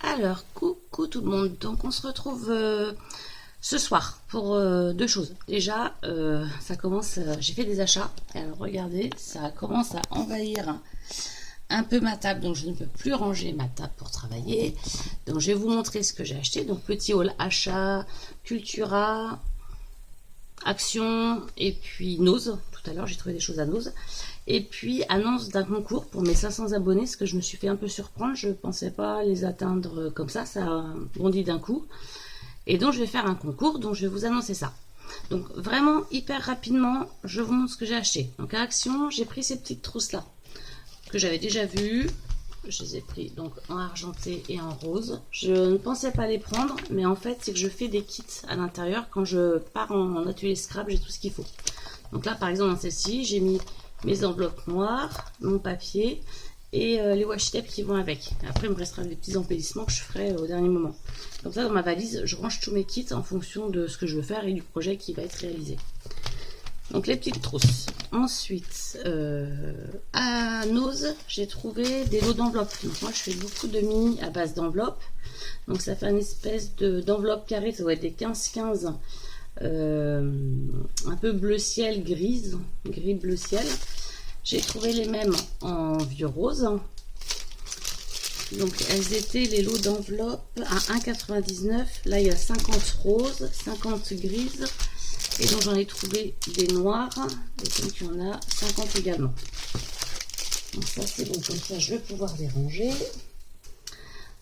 Alors, coucou tout le monde. Donc, on se retrouve ce soir pour deux choses. Déjà, ça commence. J'ai fait des achats. Et alors, regardez, ça commence à envahir un peu ma table. Donc, je ne peux plus ranger ma table pour travailler. Donc, je vais vous montrer ce que j'ai acheté. Donc, petit haul achat, Cultura, Action et puis Nose. Tout à l'heure, j'ai trouvé des choses à Nose. Et puis, annonce d'un concours pour mes 500 abonnés, parce que je me suis fait un peu surprendre. Je ne pensais pas les atteindre comme ça a bondi d'un coup. Et donc, je vais faire un concours, donc je vais vous annoncer ça. Donc, vraiment, hyper rapidement, je vous montre ce que j'ai acheté. Donc, à Action, j'ai pris ces petites trousses-là, que j'avais déjà vues. Je les ai pris donc en argenté et en rose. Je ne pensais pas les prendre, mais en fait, c'est que je fais des kits à l'intérieur. Quand je pars en atelier scrap, j'ai tout ce qu'il faut. Donc là, par exemple, dans celle-ci, j'ai mis mes enveloppes noires, mon papier et les washi tapes qui vont avec. Après, il me restera des petits embellissements que je ferai au dernier moment. Comme ça, dans ma valise, je range tous mes kits en fonction de ce que je veux faire et du projet qui va être réalisé. Donc, les petites trousses. Ensuite, à Nose, j'ai trouvé des lots d'enveloppes. Donc, moi, je fais beaucoup de mini à base d'enveloppes. Donc, ça fait une espèce d'enveloppe carrée. Ça doit être des 15-15. Un peu bleu ciel, gris bleu ciel. J'ai trouvé les mêmes en vieux rose. Donc elles étaient les lots d'enveloppe à 1,99. Là il y a 50 roses, 50 grises. Et donc j'en ai trouvé des noirs. Et donc il y en a 50 également. Donc ça c'est bon, comme ça je vais pouvoir les ranger.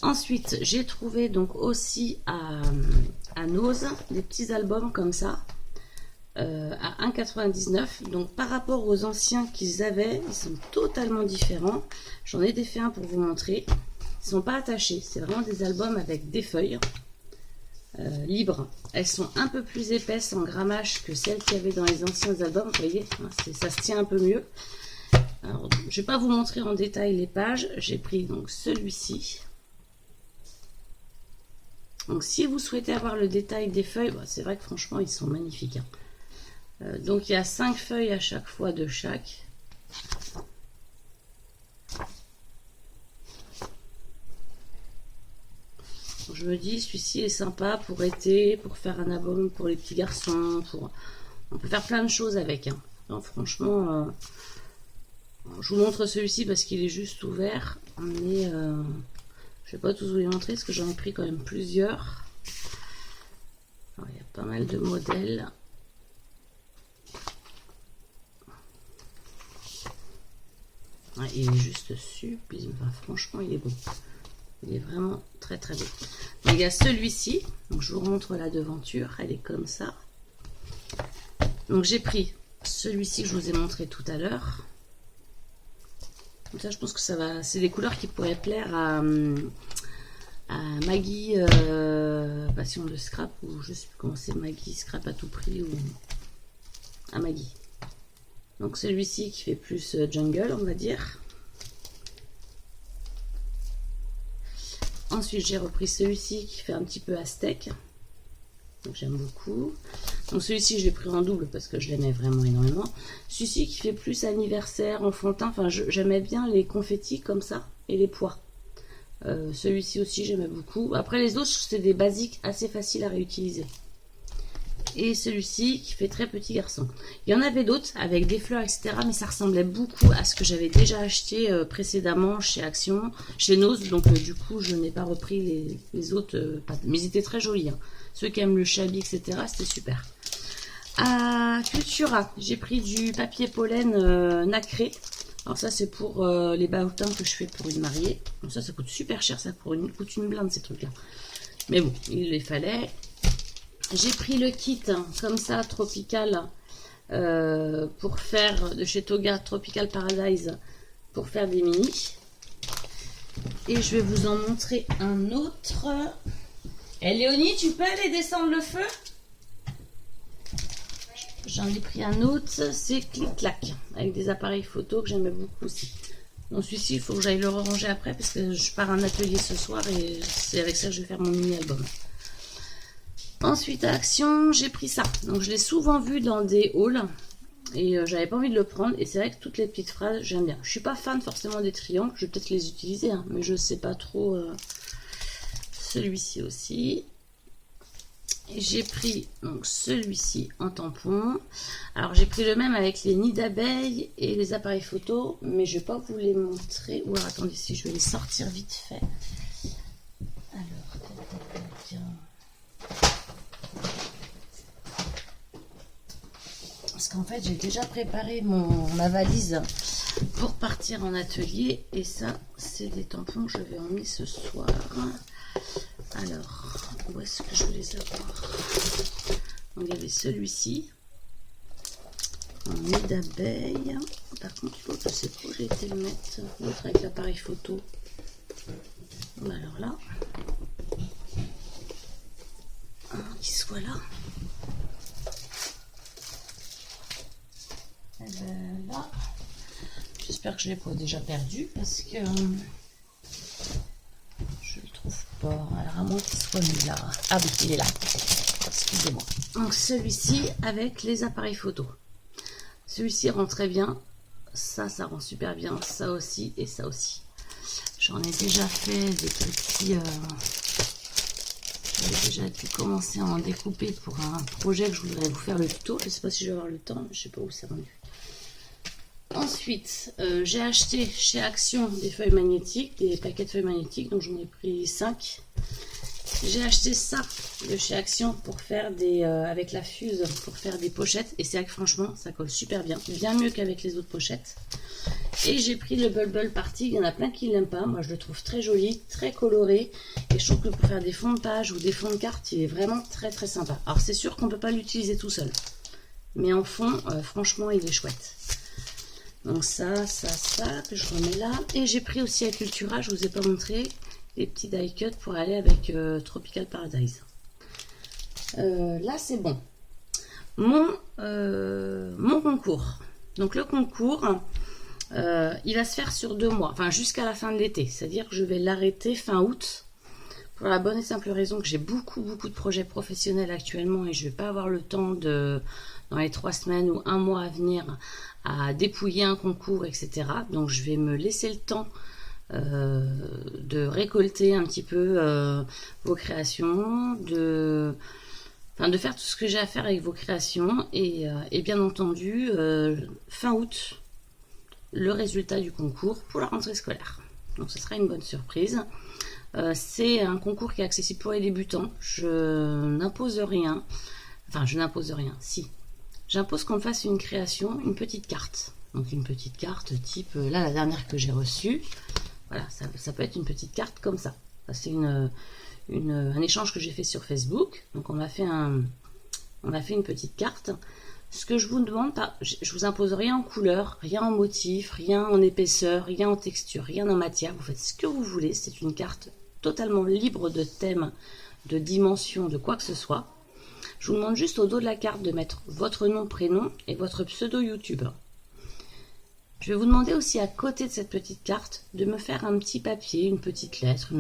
Ensuite, j'ai trouvé donc aussi à Nose des petits albums comme ça à 1,99. Donc par rapport aux anciens qu'ils avaient, ils sont totalement différents. J'en ai défait un pour vous montrer. Ils ne sont pas attachés, c'est vraiment des albums avec des feuilles libres. Elles sont un peu plus épaisses en grammage que celles qu'il y avait dans les anciens albums. Vous voyez, ça se tient un peu mieux. Alors, je ne vais pas vous montrer en détail les pages. J'ai pris donc celui-ci. Donc si vous souhaitez avoir le détail des feuilles, c'est vrai que franchement ils sont magnifiques. Donc il y a 5 feuilles à chaque fois de chaque. Donc, je me dis celui-ci est sympa pour été, pour faire un album pour les petits garçons. On peut faire plein de choses avec. Non, franchement, je vous montre celui-ci parce qu'il est juste ouvert. Mais je ne vais pas tous vous les montrer parce que j'en ai pris quand même plusieurs. Alors, il y a pas mal de modèles. Ouais, il est juste sublime. Enfin, franchement, il est beau. Il est vraiment très très beau. Donc, il y a celui-ci. Donc, je vous montre la devanture. Elle est comme ça. Donc, j'ai pris celui-ci que je vous ai montré tout à l'heure. Comme ça, je pense que ça va. C'est des couleurs qui pourraient plaire à Maggie Passion de Scrap, ou je sais plus comment c'est, Maggie Scrap à tout prix, ou à Maggie. Donc celui-ci qui fait plus jungle, on va dire. Ensuite j'ai repris celui-ci qui fait un petit peu aztèque. Donc j'aime beaucoup. Donc celui-ci je l'ai pris en double parce que je l'aimais vraiment énormément. Celui-ci qui fait plus anniversaire, enfantin. Enfin j'aimais bien les confettis comme ça et les pois. Celui-ci aussi j'aimais beaucoup. Après les autres c'est des basiques assez faciles à réutiliser. Et celui-ci qui fait très petit garçon. Il y en avait d'autres avec des fleurs etc. Mais ça ressemblait beaucoup à ce que j'avais déjà acheté précédemment chez Action, chez Nose. Donc du coup je n'ai pas repris les autres. Mais ils étaient très jolis. Ceux qui aiment le shabby etc. C'était super. À Cultura j'ai pris du papier pollen nacré. Alors ça c'est pour les baotins que je fais pour une mariée. Donc ça coûte super cher, ça coûte une blinde ces trucs là. Mais bon, il les fallait. J'ai pris le kit comme ça tropical pour faire de chez Toga Tropical Paradise pour faire des mini. Et je vais vous en montrer un autre. Léonie, tu peux aller descendre le feu? J'en ai pris un autre, c'est Clic-Clac, avec des appareils photo que j'aimais beaucoup aussi. Donc celui-ci, il faut que j'aille le ranger après parce que je pars à un atelier ce soir et c'est avec ça que je vais faire mon mini-album. Ensuite, à Action, j'ai pris ça. Donc je l'ai souvent vu dans des hauls et j'avais pas envie de le prendre. Et c'est vrai que toutes les petites phrases, j'aime bien. Je suis pas fan forcément des triangles, je vais peut-être les utiliser, mais je sais pas trop celui-ci aussi. J'ai pris donc celui-ci en tampon. Alors j'ai pris le même avec les nids d'abeilles et les appareils photo, mais je vais pas vous les montrer. Ou alors attendez, si je vais les sortir vite fait. Alors, parce qu'en fait j'ai déjà préparé ma valise pour partir en atelier, et ça c'est des tampons que je vais emmener ce soir. Alors, où est-ce que je vais les avoir? Donc, il y avait celui-ci, un nid d'abeille. Par contre, je ne sais pas où j'ai été le mettre. L'autre avec l'appareil photo. Alors là, qu'il soit là. Et ben là, j'espère que je ne l'ai pas déjà perdu parce que je le trouve pas. Alors à moins qu'il soit mis là. Ah oui, il est là. Excusez-moi. Donc celui-ci avec les appareils photo. Celui-ci rend très bien. Ça rend super bien. Ça aussi et ça aussi. J'en ai déjà fait des petits... J'avais déjà dû commencer à en découper pour un projet que je voudrais vous faire le tuto. Je ne sais pas si je vais avoir le temps. Je ne sais pas où c'est rendu. Ensuite, j'ai acheté chez Action des feuilles magnétiques, des paquets de feuilles magnétiques, donc j'en ai pris 5. J'ai acheté ça de chez Action pour faire des, avec la fuse, pour faire des pochettes. Et c'est vrai que franchement, ça colle super bien. Bien mieux qu'avec les autres pochettes. Et j'ai pris le Bubble Party. Il y en a plein qui ne l'aiment pas. Moi, je le trouve très joli, très coloré. Et je trouve que pour faire des fonds de page ou des fonds de carte, il est vraiment très très sympa. Alors, c'est sûr qu'on ne peut pas l'utiliser tout seul. Mais en fond, franchement, il est chouette. Donc ça, que je remets là. Et j'ai pris aussi à Cultura, je ne vous ai pas montré, les petits die cuts pour aller avec Tropical Paradise. Là, c'est bon. Mon concours. Donc le concours, il va se faire sur 2 mois, enfin jusqu'à la fin de l'été. C'est-à-dire que je vais l'arrêter fin août. Pour la bonne et simple raison que j'ai beaucoup de projets professionnels actuellement et je ne vais pas avoir le temps de, dans les 3 semaines ou 1 mois à venir, à dépouiller un concours, etc. Donc je vais me laisser le temps de récolter un petit peu vos créations, de faire tout ce que j'ai à faire avec vos créations et bien entendu fin août le résultat du concours pour la rentrée scolaire. Donc ce sera une bonne surprise. C'est un concours qui est accessible pour les débutants. Je n'impose rien. Enfin, je n'impose rien. Si. J'impose qu'on fasse une création, une petite carte. Donc une petite carte type, là la dernière que j'ai reçue. Voilà, ça peut être une petite carte comme ça. C'est un échange que j'ai fait sur Facebook. Donc on a fait une petite carte. Ce que je vous demande, je vous impose rien en couleur, rien en motif, rien en épaisseur, rien en texture, rien en matière. Vous faites ce que vous voulez. C'est une carte totalement libre de thème, de dimension, de quoi que ce soit. Je vous demande juste au dos de la carte de mettre votre nom, prénom et votre pseudo YouTube. Je vais vous demander aussi à côté de cette petite carte de me faire un petit papier, une petite lettre,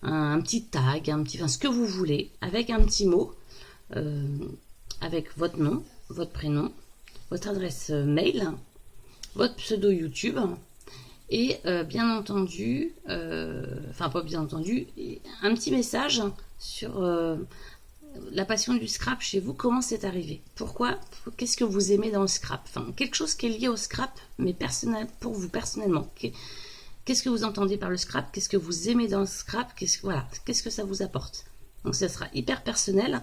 un petit tag, enfin, ce que vous voulez, avec un petit mot, avec votre nom, votre prénom, votre adresse mail, votre pseudo YouTube et bien entendu, enfin pas bien entendu, un petit message sur la passion du scrap chez vous, comment c'est arrivé, pourquoi, qu'est-ce que vous aimez dans le scrap, enfin quelque chose qui est lié au scrap mais personnel, pour vous personnellement. Qu'est-ce que vous entendez par le scrap, qu'est-ce que vous aimez dans le scrap, qu'est-ce que ça vous apporte. Donc ça sera hyper personnel.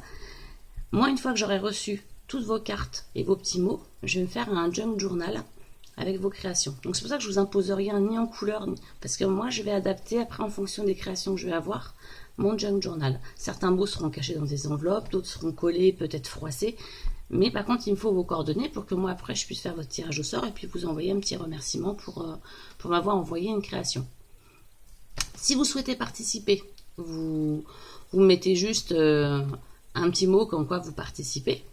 Moi, une fois que j'aurai reçu toutes vos cartes et vos petits mots, je vais me faire un junk journal avec vos créations. Donc c'est pour ça que je vous impose rien ni en couleur, parce que moi je vais adapter après en fonction des créations que je vais avoir mon junk journal. Certains mots seront cachés dans des enveloppes, d'autres seront collés, peut-être froissés, mais par contre il me faut vos coordonnées pour que moi après je puisse faire votre tirage au sort et puis vous envoyer un petit remerciement pour m'avoir envoyé une création. Si vous souhaitez participer, vous mettez juste un petit mot comme quoi vous participez.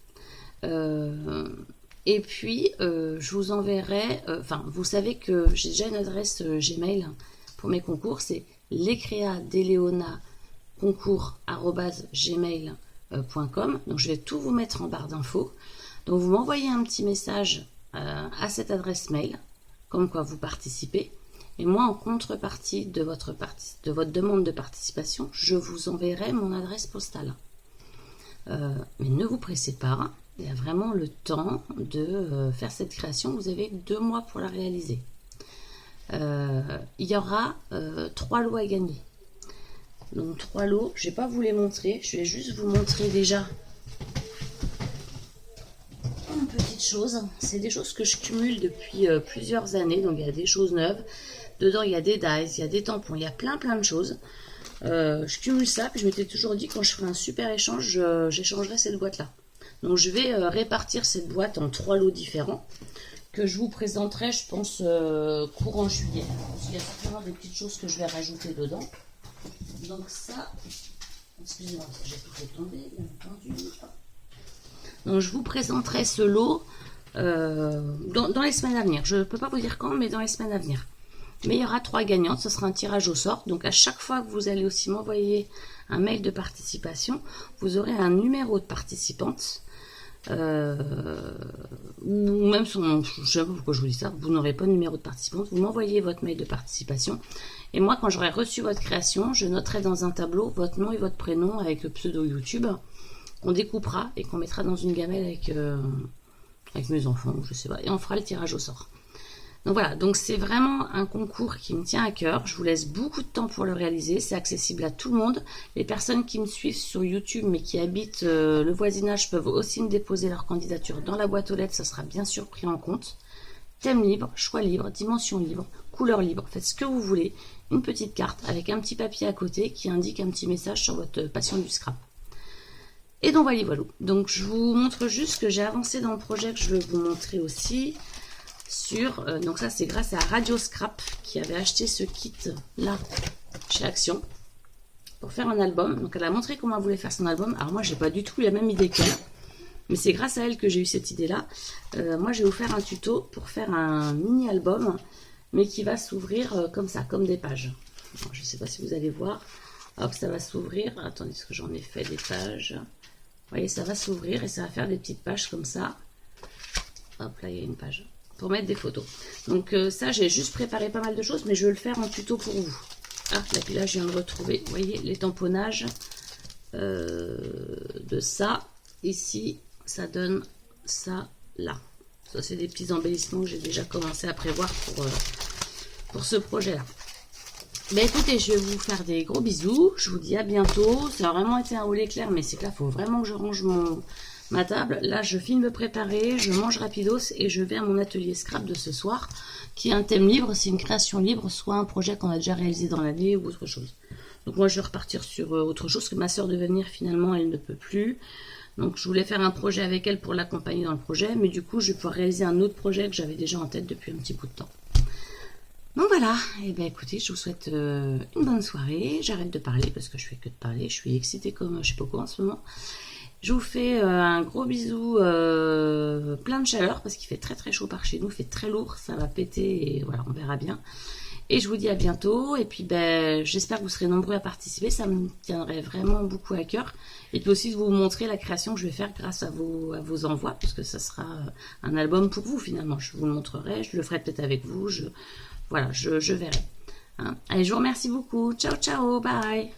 Et puis je vous enverrai, vous savez que j'ai déjà une adresse Gmail pour mes concours, c'est lecreadeleonaconcours@gmail.com. Donc je vais tout vous mettre en barre d'infos. Donc vous m'envoyez un petit message à cette adresse mail, comme quoi vous participez, Et moi, en contrepartie de votre demande de participation, je vous enverrai mon adresse postale. Mais ne vous pressez pas, il y a vraiment le temps de faire cette création. Vous avez 2 mois pour la réaliser. Il y aura 3 lots à gagner. Donc 3 lots, je ne vais pas vous les montrer, je vais juste vous montrer déjà une petite chose. C'est des choses que je cumule depuis plusieurs années, donc il y a des choses neuves. Dedans il y a des dies, il y a des tampons, il y a plein de choses. Je cumule ça, puis je m'étais toujours dit quand je ferai un super échange, j'échangerai cette boîte-là. Donc je vais répartir cette boîte en 3 lots différents que je vous présenterai, je pense, courant juillet. Parce qu'il y a certainement des petites choses que je vais rajouter dedans. Donc ça, excusez-moi, j'ai tout fait tomber, bien entendu. Donc je vous présenterai ce lot dans les semaines à venir. Je ne peux pas vous dire quand, mais dans les semaines à venir. Mais il y aura 3 gagnantes, ce sera un tirage au sort. Donc à chaque fois que vous allez aussi m'envoyer un mail de participation, vous aurez un numéro de participante. Ou même son, je ne sais pas pourquoi je vous dis ça, vous n'aurez pas de numéro de participante, vous m'envoyez votre mail de participation et moi quand j'aurai reçu votre création, je noterai dans un tableau votre nom et votre prénom avec le pseudo YouTube qu'on découpera et qu'on mettra dans une gamelle avec mes enfants, je sais pas, et on fera le tirage au sort. Donc voilà, donc c'est vraiment un concours qui me tient à cœur. Je vous laisse beaucoup de temps pour le réaliser. C'est accessible à tout le monde. Les personnes qui me suivent sur YouTube mais qui habitent le voisinage peuvent aussi me déposer leur candidature dans la boîte aux lettres. Ça sera bien sûr pris en compte. Thème libre, choix libre, dimension libre, couleur libre. Faites ce que vous voulez. Une petite carte avec un petit papier à côté qui indique un petit message sur votre passion du scrap. Et donc voilà. Donc je vous montre juste que j'ai avancé dans le projet que je vais vous montrer aussi. Donc ça c'est grâce à Radio Scrap qui avait acheté ce kit là chez Action pour faire un album. Donc elle a montré comment elle voulait faire son album. Alors moi j'ai pas du tout la même idée qu'elle, mais c'est grâce à elle que j'ai eu cette idée là. Moi je vais vous faire un tuto pour faire un mini album mais qui va s'ouvrir comme ça, comme des pages. Alors, je sais pas si vous allez voir. Hop, ça va s'ouvrir. Attendez, parce que j'en ai fait des pages. Vous voyez, ça va s'ouvrir et ça va faire des petites pages comme ça. Hop, là il y a une page pour mettre des photos. Donc ça, j'ai juste préparé pas mal de choses, mais je vais le faire en tuto pour vous. Ah, et puis là, je viens de retrouver, vous voyez, les tamponnages de ça. Ici, ça donne ça là. Ça, c'est des petits embellissements que j'ai déjà commencé à prévoir pour ce projet-là. Ben écoutez, je vais vous faire des gros bisous. Je vous dis à bientôt. Ça a vraiment été un haut l'éclair, mais c'est que là, il faut vraiment que je range ma table. Là, je finis de me préparer, je mange rapidos et je vais à mon atelier scrap de ce soir, qui est un thème libre, c'est une création libre, soit un projet qu'on a déjà réalisé dans l'année ou autre chose. Donc moi, je vais repartir sur autre chose, que ma soeur devait venir, finalement, elle ne peut plus. Donc je voulais faire un projet avec elle pour l'accompagner dans le projet, mais du coup, je vais pouvoir réaliser un autre projet que j'avais déjà en tête depuis un petit bout de temps. Donc voilà, et bien écoutez, je vous souhaite une bonne soirée. J'arrête de parler parce que je fais que de parler, je suis excitée comme je sais pas quoi en ce moment. Je vous fais un gros bisou, plein de chaleur parce qu'il fait très chaud par chez nous, il fait très lourd, ça va péter et voilà, on verra bien. Et je vous dis à bientôt et puis ben, j'espère que vous serez nombreux à participer, ça me tiendrait vraiment beaucoup à cœur. Et puis aussi de vous montrer la création que je vais faire grâce à vos envois, puisque ça sera un album pour vous finalement. Je vous le montrerai, je le ferai peut-être avec vous, voilà, je verrai. Hein. Allez, je vous remercie beaucoup, ciao, bye.